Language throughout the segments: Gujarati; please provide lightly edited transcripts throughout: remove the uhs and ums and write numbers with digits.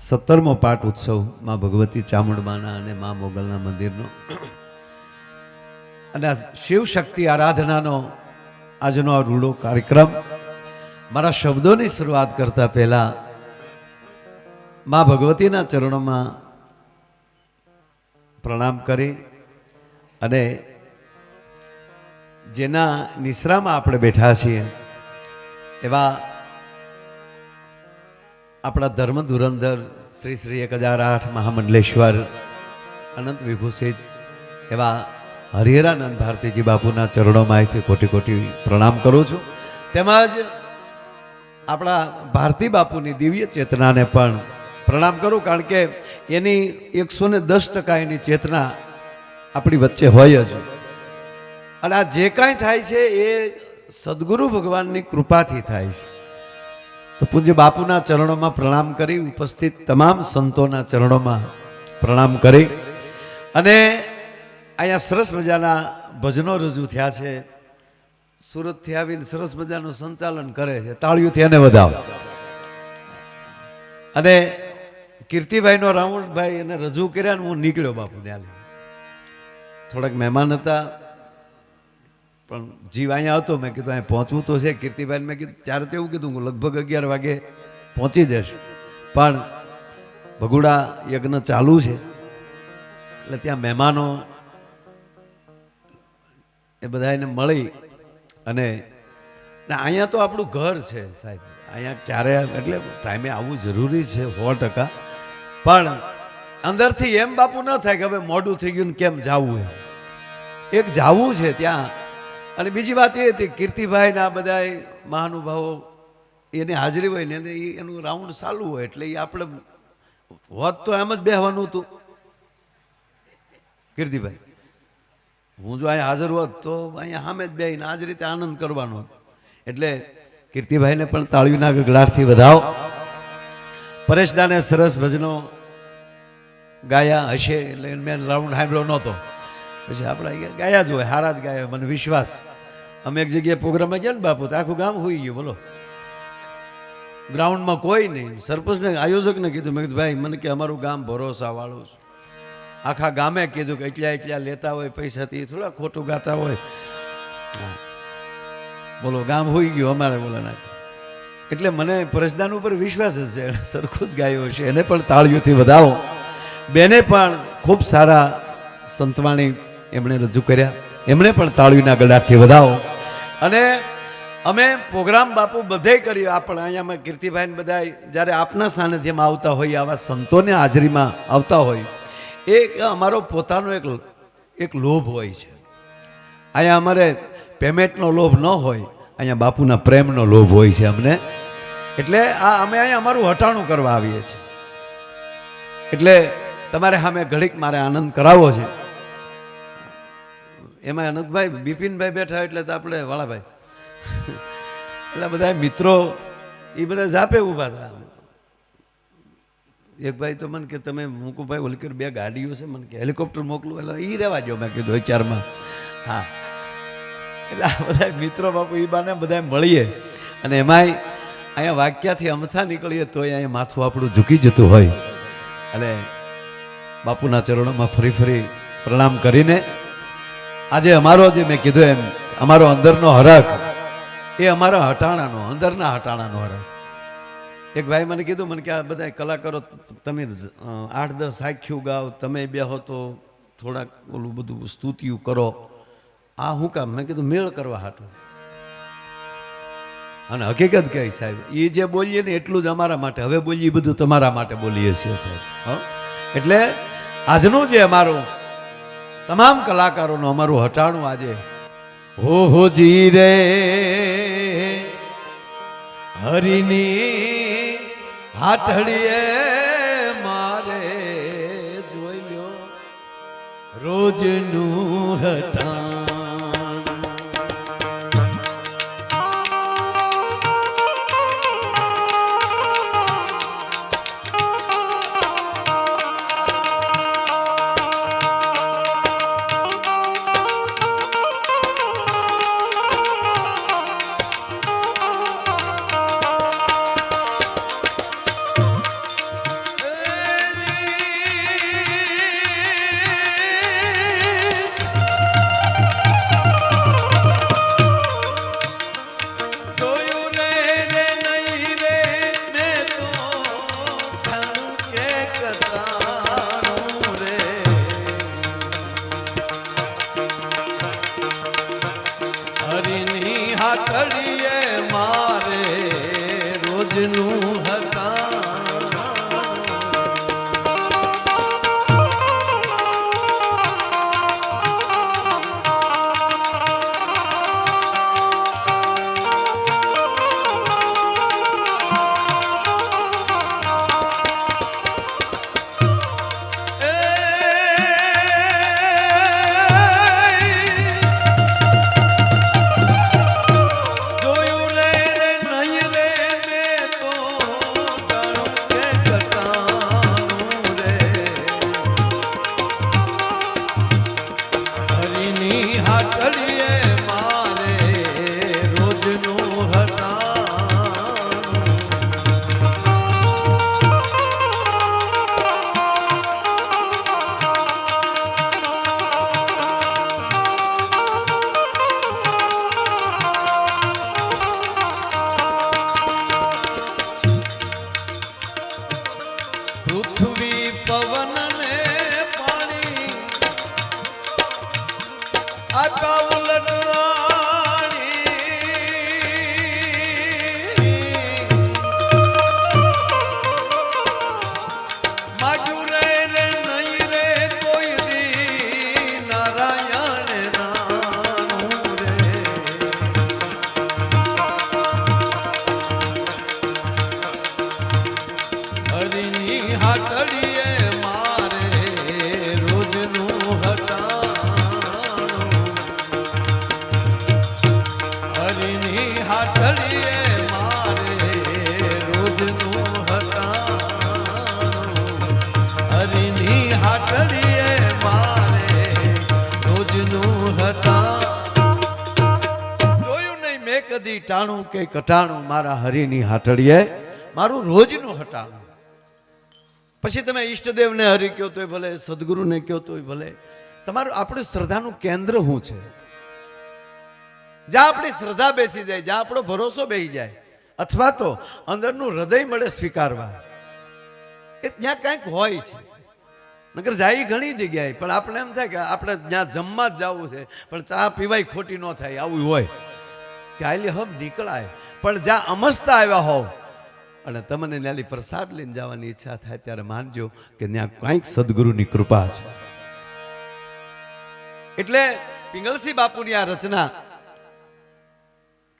17મો પાઠ ઉત્સવ માં ભગવતી ચામુંડમાના અને મા મોગલના મંદિરનો અને આ શિવ શક્તિ આરાધનાનો આજનો આ રૂડો કાર્યક્રમ. મારા શબ્દોની શરૂઆત કરતા પહેલા મા ભગવતીના ચરણોમાં પ્રણામ કરી અને જેના નિશ્રામાં આપણે બેઠા છીએ એવા આપણા ધર્મ ધુરંધર શ્રી શ્રી 1008 મહામંડલેશ્વર અનંત વિભૂષિત એવા હરિહરાનંદ ભારતીજી બાપુના ચરણોમાંથી કોટી કોટી પ્રણામ કરું છું. તેમજ આપણા ભારતી બાપુની દિવ્ય ચેતનાને પણ પ્રણામ કરું, કારણ કે એની 110% એની ચેતના આપણી વચ્ચે હોય જ. અને આ જે કાંઈ થાય છે એ સદગુરુ ભગવાનની કૃપાથી થાય છે. તો પૂજ્ય બાપુના ચરણોમાં પ્રણામ કરી, ઉપસ્થિત તમામ સંતોના ચરણોમાં પ્રણામ કરી અને અહીંયા સરસ મજાના ભજનો રજૂ થયા છે. સુરતથી આવીને સરસ મજાનું સંચાલન કરે છે, તાળીઓથી એને વધાવો. અને કીર્તિભાઈનો રાઉન્ડભાઈ એને રજૂ કર્યા ને હું નીકળ્યો બાપુ ત્યાં. થોડાક મહેમાન હતા પણ જીવ અહીંયા હતો. મેં કીધું અહીંયા પહોંચવું તો છે. કીર્તિભાઈને મેં કીધું ત્યારે તો એવું કીધું હું લગભગ 11 વાગે પહોંચી જઈશ, પણ ભગુડા યજ્ઞ ચાલુ છે એટલે ત્યાં મહેમાનો એ બધાને મળી અને અહીંયા તો આપણું ઘર છે સાહેબ. અહીંયા ક્યારે એટલે ટાઈમે આવવું જરૂરી છે 100%, પણ અંદરથી એમ બાપુ ન થાય કે હવે મોડું થઈ ગયું ને કેમ જાવું. એક જાવું છે ત્યાં. અને બીજી વાત એ હતી કીર્તિભાઈ ને આ બધા મહાનુભાવો એની હાજરી હોય ને એનું રાઉન્ડ ચાલુ હોય એટલે એ આપણે હોત તો એમ જ બેહવાનું હતું. કીર્તિભાઈ હું જો અહીંયા હાજર હોત તો અહીંયા સામે જ બેહીને આ જ રીતે આનંદ કરવાનો. એટલે કીર્તિભાઈને પણ તાળીના ગગડાટથી વધાવો. પરેશદાને સરસ ભજનો ગાયા હશે એટલે મેં રાઉન્ડ સાંભળ્યો નહોતો, પછી આપણે ગાયા જ હોય, હારા જ ગાયા, મને વિશ્વાસ. અમે એક જગ્યાએ પ્રોગ્રામમાં ગયા ને બાપુ તો આખું ગામ હોઈ ગયું. બોલો, ગ્રાઉન્ડમાં કોઈ નહીં. સરપંચને આયોજકને કીધું, મેં કીધું ભાઈ મને કે અમારું ગામ ભરોસાવાળું છે. આખા ગામે કીધું કે એટલા લેતા હોય પૈસાથી થોડા ખોટું ગાતા હોય. બોલો, ગામ હોઈ ગયું અમારે બોલા નાખે. એટલે મને પરેશદાન ઉપર વિશ્વાસ જ છે, એને સરખું જ ગાયો છે. એને પણ તાળીઓથી વધાવો. બેને પણ ખૂબ સારા સંતવાણી એમણે રજૂ કર્યા, એમણે પણ તાળીના ગળાથી વધાવો. અને અમે પ્રોગ્રામ બાપુ બધે કર્યો. આપણે અહીંયા કીર્તિભાઈ બધા જ્યારે આપના સાનિધ્યમાં આવતા હોય, આવા સંતોને હાજરીમાં આવતા હોય, એક અમારો પોતાનો એક લોભ હોય છે. અહીંયા અમારે પેમેન્ટનો લોભ ન હોય, અહીંયા બાપુના પ્રેમનો લોભ હોય છે અમને. એટલે અમે અહીંયા અમારું હટાણું કરવા આવીએ છીએ. એટલે તમારે સામે ઘડીક મારે આનંદ કરાવવો છે. એમાં અનંતભાઈ બિપિનભાઈ બેઠા એટલે તો આપણે વાળાભાઈ એટલે બધા મિત્રો એ બધા જાપે ઊભા હતા. એક ભાઈ તો મને કે તમે મુકુભાઈ ઓલકર 2 ગાડીઓ છે, મને કે હેલિકોપ્ટર મોકલું. એટલે એ રહેવા જો મેં કીધું વિચારમાં. હા, એટલે આ બધા મિત્રો બાપુ એ બાને બધા મળીએ અને એમાંય અહીંયા વાક્યાથી અમથા નીકળીએ તો અહીંયા માથું આપણું ઝૂકી જતું હોય. અને બાપુના ચરણોમાં ફરી ફરી પ્રણામ કરીને આજે અમારો જે મેં કીધું એમ અમારો અંદરનો હરખ એ અમારા હટાણાનો, અંદરના હટાણાનો હરખ. એક ભાઈ મને કીધું, મને કે આ બધા કલાકારો તમે 8-10 સાખ્યું ગાઓ, તમે બેહો તો થોડાક ઓલું બધું સ્તુતિયું કરો, આ શું કામ? મેં કીધું મેળ કરવા હાટું. અને હકીકત કહી સાહેબ, એ જે બોલીએ ને એટલું જ અમારા માટે. હવે બોલીએ બધું તમારા માટે બોલીએ છીએ સાહેબ. એટલે આજનું જે અમારું તમામ કલાકારોનું અમારું હટાણું આજે હો જી રે હરિની હાથડીએ મારે જોઈ લ્યો રોજનું હટાણ. હરિની હાથડીએ મારે રોજનું પૃથ્વી પવન ને પાણી આકા ઉલટવાની માજુ રે રે નહીં રે કોઈ દી નારાયણ નાનું રે હરિની હાથડીએ મારે રોજનું હટાણું હરિની હાથડીએ મારે રોજનું હટાણું હરિની હાથડીએ મારે રોજનું હટાણું જોયું નહીં મેં કદી ટાણું કે કટાણું મારા હરિની હાથડીએ મારું રોજનું હટાણું પછી તમે ઈષ્ટદેવને હરિ કહો તોય ભલે સદગુરુને કહો તોય ભલે તમારું આપણું શ્રદ્ધાનું કેન્દ્ર શું છે જ્યાં આપણી શ્રદ્ધા બેસી જાય જ્યાં આપણો ભરોસો બેસી જાય અથવા તો અંદરનું હૃદય મળે સ્વીકારવા એ ત્યાં કંઈક હોય છે નકર જાય ઘણી જગ્યાએ પણ આપણે એમ થાય કે આપણે જ્યાં જમવા જ જવું છે પણ ચા પીવાય ખોટી ન થાય આવું હોય કે આલી હબ નીકળાય પણ જ્યાં અમસ્તા આવ્યા હોવ અને તમને ત્યાંથી પ્રસાદ લઈને જવાની ઈચ્છા થાય ત્યારે માનજો કે ત્યાં કંઈક સદગુરુની કૃપા છે એટલે પિંગલસિંહ બાપુની આ રચના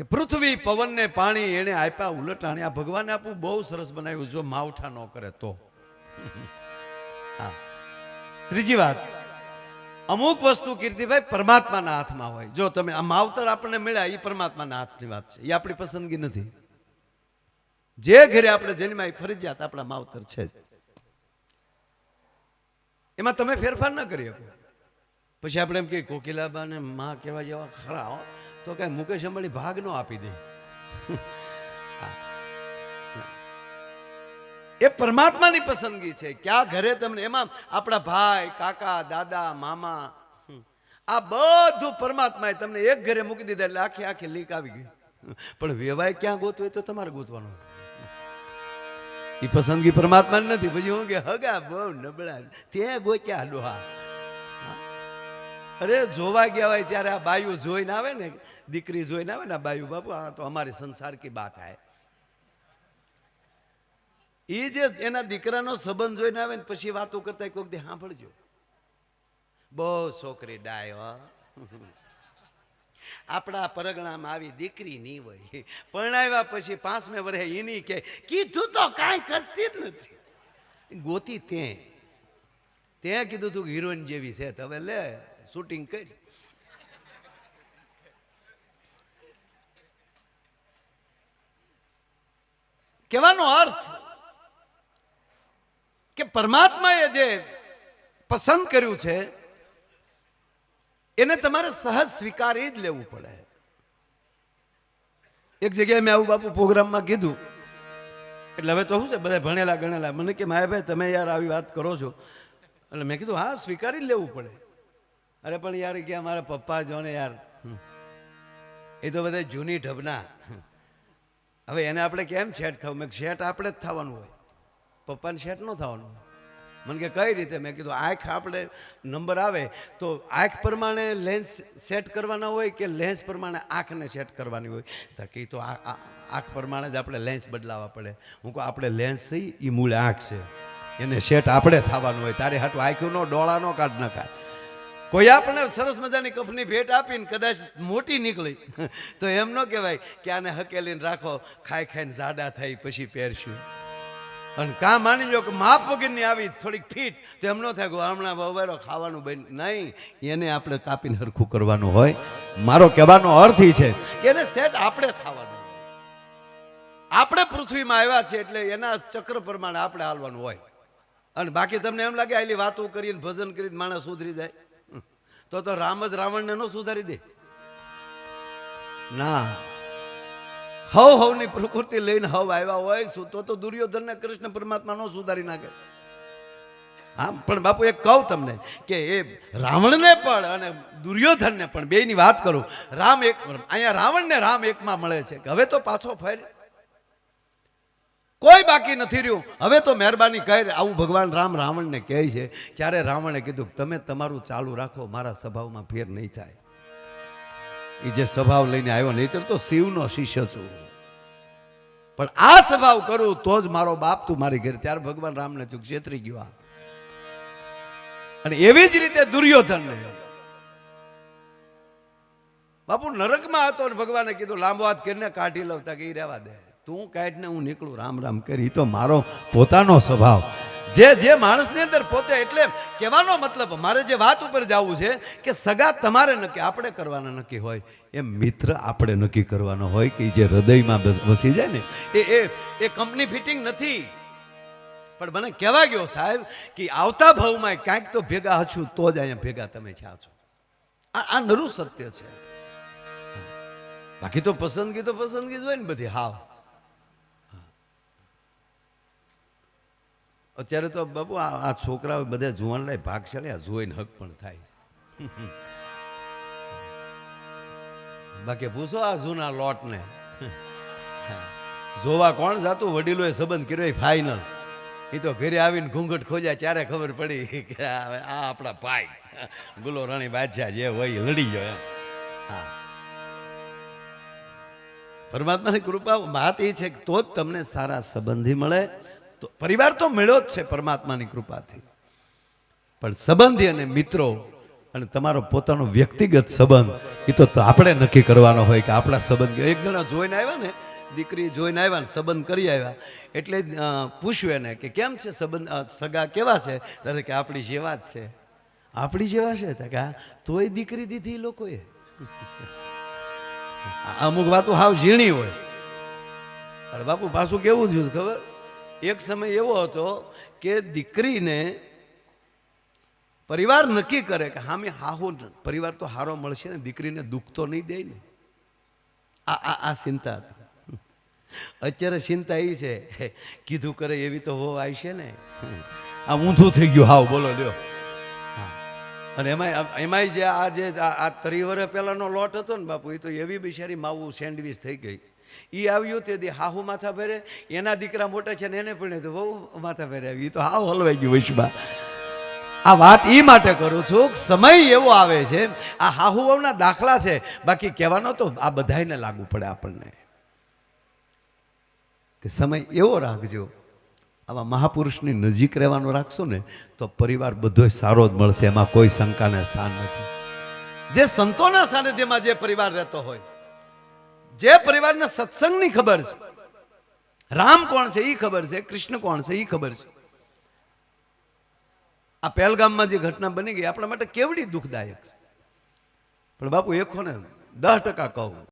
કે પૃથ્વી પવનને પાણી એને આપ્યા ઉલટાણી આ ભગવાને આપવું બહુ સરસ બનાવ્યું જો માવઠા ન કરે તો ત્રીજી વાત અમુક વસ્તુ કીર્તિભાઈ પરમાત્માના હાથમાં હોય જો તમે આ માવતર આપણને મળ્યા એ પરમાત્માના હાથની વાત છે એ આપણી પસંદગી નથી જે ઘરે આપણે જન્માય ફરજિયાત આપણા માવતર છે એમાં તમે ફેરફાર ન કરી શકો પછી આપણે એમ કે કોકિલાબા ને માં કેવા જેવા ખરા તો કઈ મુકેશ અંબાણી ભાગ નો આપી દે એ પરમાત્માની પસંદગી છે ક્યાં ઘરે તમને એમાં આપણા ભાઈ કાકા દાદા મામા આ બધું પરમાત્માએ તમને એક ઘરે મૂકી દીધા એટલે આખી આખી લીક આવી ગઈ પણ વ્યવહાર ક્યાં ગોતવું તો તમારે ગોતવાનું એ પસંદગી પરમાત્માની નથી પછી હું કે હગા બહુ નબળા ત્યાં ગોત્યા ડોહા અરે જોવા ગયા હોય ત્યારે આ બાયુ જોઈને આવે ને દીકરી જોઈને આવે ને બાયુ બાપુ આ તો અમારી સંસાર કી બાત હૈ એ જે એના દીકરાનો સંબંધ જોઈને આવે ને પછી વાતો કરતા કોઈક દે સાંભળજો બહુ છોકરી ડાય આપણા પરગણામાં આવી દીકરી નહીં હોય પરણાવ્યા પછી 5મે વર્ષે એની કે કીધું તો કાંઈ કરતી જ નથી ગોતી ત્યાં કીધું તું હિરોઈન જેવી છે હવે લે શૂટિંગ કરી કહેવાનો અર્થ કે પરમાત્માએ જે પસંદ કર્યું છે એને તમારે સહજ સ્વીકારી જ લેવું પડે એક જગ્યાએ મેં આવું બાપુ પ્રોગ્રામમાં કીધું એટલે હવે તો શું છે બધા ભણેલા ગણેલા મને કે માયાભાઈ તમે યાર આવી વાત કરો છો એટલે મેં કીધું હા સ્વીકારી જ લેવું પડે અરે પણ યાર કે મારા પપ્પા જો ને યાર એ તો બધા જૂની ઢબના હવે એને આપણે કેમ સેટ થવું મેં સેટ આપણે જ થવાનું હોય પપ્પાને સેટ ન થવાનું હોય મને કે કઈ રીતે? મેં કીધું આંખ આપણે નંબર આવે તો આંખ પ્રમાણે લેન્સ સેટ કરવાના હોય કે લેન્સ પ્રમાણે આંખને સેટ કરવાની હોય? તો કે તો આંખ પ્રમાણે જ આપણે લેન્સ બદલાવવા પડે. હું કહું આપણે લેન્સ છે એ મૂળ આંખ છે, એને સેટ આપણે થવાનું હોય. તારે હાટું આંખ્યુંનો ડોળાનો કાઢ નખાય. કોઈ આપણને સરસ મજાની કફની ભેટ આપીને કદાચ મોટી નીકળી તો એમ ન કહેવાય કે આને હકેલીને રાખો, ખાઈ ખાઈને જાડા થઈ પછી પહેરશું. અને કાં માની લો કે માપ વગરની આવી થોડીક ફીટ તો એમ ન થાય કે હમણાં બવારો ખાવાનું બન નહીં, એને આપણે કાપીને હરખું કરવાનું હોય. મારો કહેવાનો અર્થ એ છે કે એને સેટ આપણે થવાનું. આપણે પૃથ્વીમાં આવ્યા છે એટલે એના ચક્ર પ્રમાણે આપણે હાલવાનું હોય. અને બાકી તમને એમ લાગે આટલી વાતો કરીને ભજન કરીને માણસ સુધરી જાય? તો રામ જ રાવણને ન સુધારી દે ના. હવની પ્રકૃતિ લઈને હવ આવ્યા હોય તો દુર્યોધનને કૃષ્ણ પરમાત્મા નો સુધારી નાખે. હા, પણ બાપુ એક કહું તમને કે એ રાવણને પણ અને દુર્યોધનને પણ બેની વાત કરું. રામ એક, અહીંયા રાવણને રામ એકમાં મળે છે કે હવે તો પાછો ફેર કોઈ બાકી નથી રહ્યું, હવે તો મહેરબાની કરી. આવું ભગવાન રામ રાવણને કહે છે. ત્યારે રાવણે કીધું તમે તમારું ચાલુ રાખો, મારા સ્વભાવમાં ફેર નહીં થાય. એ જે સ્વભાવ લઈને આવ્યો, નહીં તો શિવનો શિષ્ય છું, પણ આ સ્વભાવ કરું તો જ મારો બાપ તું મારી ઘરે. ત્યારે ભગવાન રામને ચૂક છેતરી ગયો. અને એવી જ રીતે દુર્યોધનને બાપુ નરકમાં હતો અને ભગવાને કીધું લાંબો હાથ કરીને કાઢી લઉં. કે એ રહેવા દે, તું કાઢને હું નીકળું, રામ રામ કરી. તો મારો પોતાનો સ્વભાવ જે માણસની અંદર પોતે. એટલે કહેવાનો મતલબ મારે જે વાત ઉપર જવું છે કે સગા તમારે નક્કી આપણે કરવાના નક્કી હોય, એમ મિત્ર આપણે નક્કી કરવાનો હોય કે જે હૃદયમાં વસી જાય ને એ કંપની ફિટિંગ નથી. પણ મને કહેવા ગયો સાહેબ કે આવતા ભાવમાં કાંઈક તો ભેગા હશું તો જ અહીંયા ભેગા તમે છો. આ નરું સત્ય છે. બાકી તો પસંદગી જ હોય ને બધી. હાવ અત્યારે તો બાપુ આ છોકરાઓ બધા જુવાન લાય ભાગશાળી, આ જોઈને હક પણ થાય છે. બાકી પૂછો આ જૂના લોટને, જોવા કોણ જાતું? વડીલોએ સંબંધ કર્યો ફાઇનલ. એ તો ઘરે આવીને ઘૂંઘટ ખોજ્યા ત્યારે ખબર પડી કે આ આપણા ભાઈ ગુલો રાણી બાદશાહ જે હોય લડી ગયો એમ. હા, પરમાત્માની કૃપા. વાત એ છે કે તો જ તમને સારા સંબંધી મળે. તો પરિવાર તો મળ્યો જ છે પરમાત્માની કૃપાથી, પણ સંબંધી અને મિત્રો અને તમારો પોતાનો વ્યક્તિગત સંબંધ એ તો આપણે નક્કી કરવાનો હોય કે આપણા સંબંધ. એક જણા જોઈને આવ્યા ને, દીકરી જોઈને આવ્યા ને સંબંધ કરી આવ્યા એટલે પૂછ્યું એને કે કેમ છે સંબંધ, સગા કેવા છે? ત્યારે કે આપણી જેવા જ છે. આપણી જેવા છે કે તોય દીકરી દીધી લોકોએ. અમુક વાતો હાવ ઝીણી હોય. અરે બાપુ પાછું કેવું થયું ખબર? એક સમય એવો હતો કે દીકરીને પરિવાર નક્કી કરે કે હામે હાહુ પરિવાર તો હારો મળશે ને, દીકરીને દુઃખ તો નહીં દે ને. આ ચિંતા હતી. અત્યારે ચિંતા એ છે કીધું કરે એવી તો હો આવશે ને. આ ઊંધું થઈ ગયું હાવ. બોલો લ્યો. અને એમાંય જે આ 30 વર્ષ પહેલાનો લોટ હતો ને બાપુ, એ તો એવી બિચારી માવું સેન્ડવીચ થઈ ગઈ. એ આવ્યું તે દી હાહુ માથા ફેરે, એના દીકરા મોટા છે ને એને પણ તો બહુ માથા ફેરે આવી. એ તો હાવ હલવાઈ ગયું વૈશમાં. આ વાત એ માટે કરું છું કે સમય એવો આવે છે. આ હાહુ વહુના દાખલા છે, બાકી કહેવાનો તો આ બધાને લાગુ પડે આપણને કે સમય એવો રાખજો. આવા મહાપુરુષની નજીક રહેવાનું રાખશો ને તો પરિવાર બધો સારો જ મળશે, એમાં કોઈ શંકાને સ્થાન નથી. જે સંતોના સાનિધ્યમાં જે પરિવાર રહેતો હોય, જે પરિવારને સત્સંગની ખબર છે, રામ કોણ છે એ ખબર છે, કૃષ્ણ કોણ છે એ ખબર છે. આ પહેલગામમાં જે ઘટના બની ગઈ આપણા માટે કેવડી દુઃખદાયક છે. પણ બાપુ એકો ને 10% કહું,